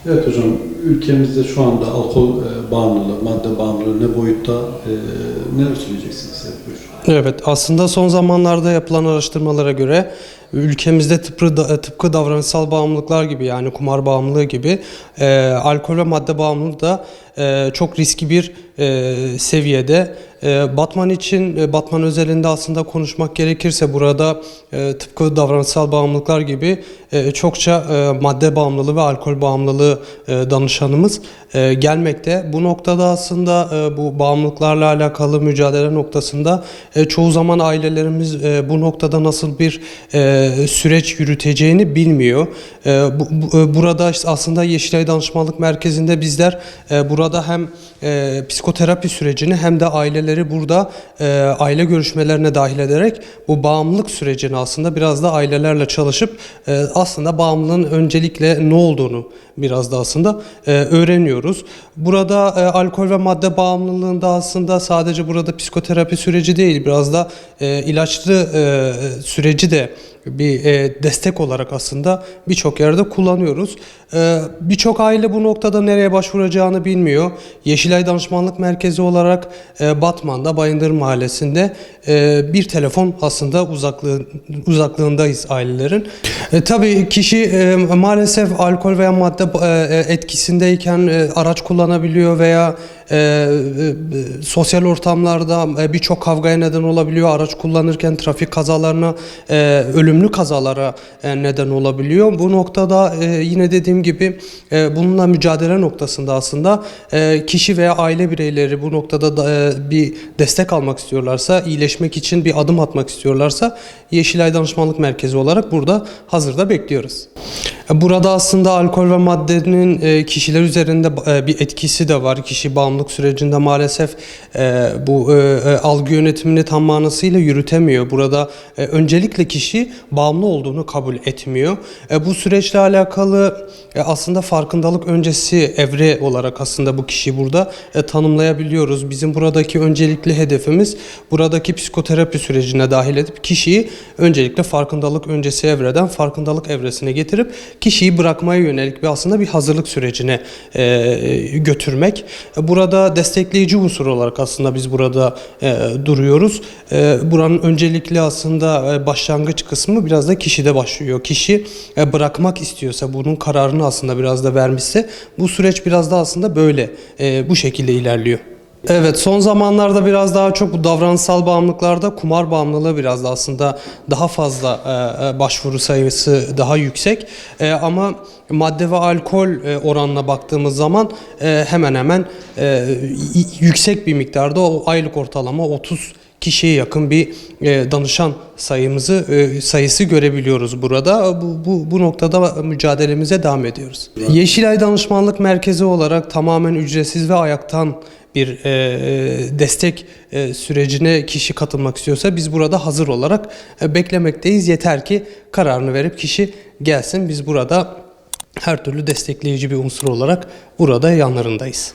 Evet hocam, ülkemizde şu anda alkol bağımlılığı, madde bağımlılığı ne boyutta, neler söyleyeceksiniz? Evet, buyurun. Evet, aslında son zamanlarda yapılan araştırmalara göre ülkemizde tıpkı davranışsal bağımlılıklar gibi, yani kumar bağımlılığı gibi alkol ve madde bağımlılığı da çok riskli bir seviyede. Batman özelinde aslında konuşmak gerekirse burada tıpkı davranışsal bağımlılıklar gibi çokça madde bağımlılığı ve alkol bağımlılığı danışanımız gelmekte. Bu noktada aslında bu bağımlılıklarla alakalı mücadele noktasında çoğu zaman ailelerimiz bu noktada nasıl bir süreç yürüteceğini bilmiyor. Burada işte aslında Yeşilay Danışmanlık Merkezi'nde bizler burada hem psikoterapi sürecini hem de aileleri burada aile görüşmelerine dahil ederek bu bağımlılık sürecini aslında biraz da ailelerle çalışıp aslında bağımlılığın öncelikle ne olduğunu biraz da aslında öğreniyoruz. Burada alkol ve madde bağımlılığında aslında sadece burada psikoterapi süreci değil, biraz da ilaçlı süreci de bir destek olarak aslında birçok yerde kullanıyoruz. Birçok aile bu noktada nereye başvuracağını bilmiyor. Yeşilay Danışmanlık Merkezi olarak Batman'da Bayındır Mahallesi'nde bir telefon aslında uzaklığındayız ailelerin. Tabii kişi maalesef alkol veya madde etkisindeyken araç kullanabiliyor veya sosyal ortamlarda birçok kavgaya neden olabiliyor. Araç kullanırken trafik kazalarına, ölümlü kazalara neden olabiliyor. Bu noktada yine dediğim gibi bununla mücadele noktasında aslında kişi veya aile bireyleri bu noktada bir destek almak istiyorlarsa, iyileşmek için bir adım atmak istiyorlarsa Yeşilay Danışmanlık Merkezi olarak burada hazırda bekliyoruz. Burada aslında alkol ve maddenin kişiler üzerinde bir etkisi de var. Kişi bağımlılık sürecinde maalesef bu algı yönetimini tam manasıyla yürütemiyor. Burada öncelikle kişi bağımlı olduğunu kabul etmiyor. Bu süreçle alakalı aslında farkındalık öncesi evre olarak aslında bu kişiyi burada tanımlayabiliyoruz. Bizim buradaki öncelikli hedefimiz buradaki psikoterapi sürecine dahil edip kişiyi öncelikle farkındalık öncesi evreden farkındalık evresine getirip kişiyi bırakmaya yönelik aslında bir hazırlık sürecine götürmek. Burada destekleyici unsur olarak aslında biz burada duruyoruz. Buranın öncelikli aslında başlangıç kısmı biraz da kişide başlıyor. Kişi bırakmak istiyorsa, bunun kararını aslında biraz da vermişse bu süreç biraz da aslında böyle bu şekilde ilerliyor. Evet, son zamanlarda biraz daha çok bu davranışsal bağımlılıklarda kumar bağımlılığı biraz da aslında daha fazla başvuru sayısı daha yüksek. Ama madde ve alkol oranına baktığımız zaman hemen hemen yüksek bir miktarda o aylık ortalama 30 kişiye yakın bir danışan sayısı görebiliyoruz burada. Bu noktada mücadelemize devam ediyoruz. Yeşilay Danışmanlık Merkezi olarak tamamen ücretsiz ve ayaktan bir destek sürecine kişi katılmak istiyorsa biz burada hazır olarak beklemekteyiz. Yeter ki kararını verip kişi gelsin. Biz burada her türlü destekleyici bir unsur olarak burada yanlarındayız.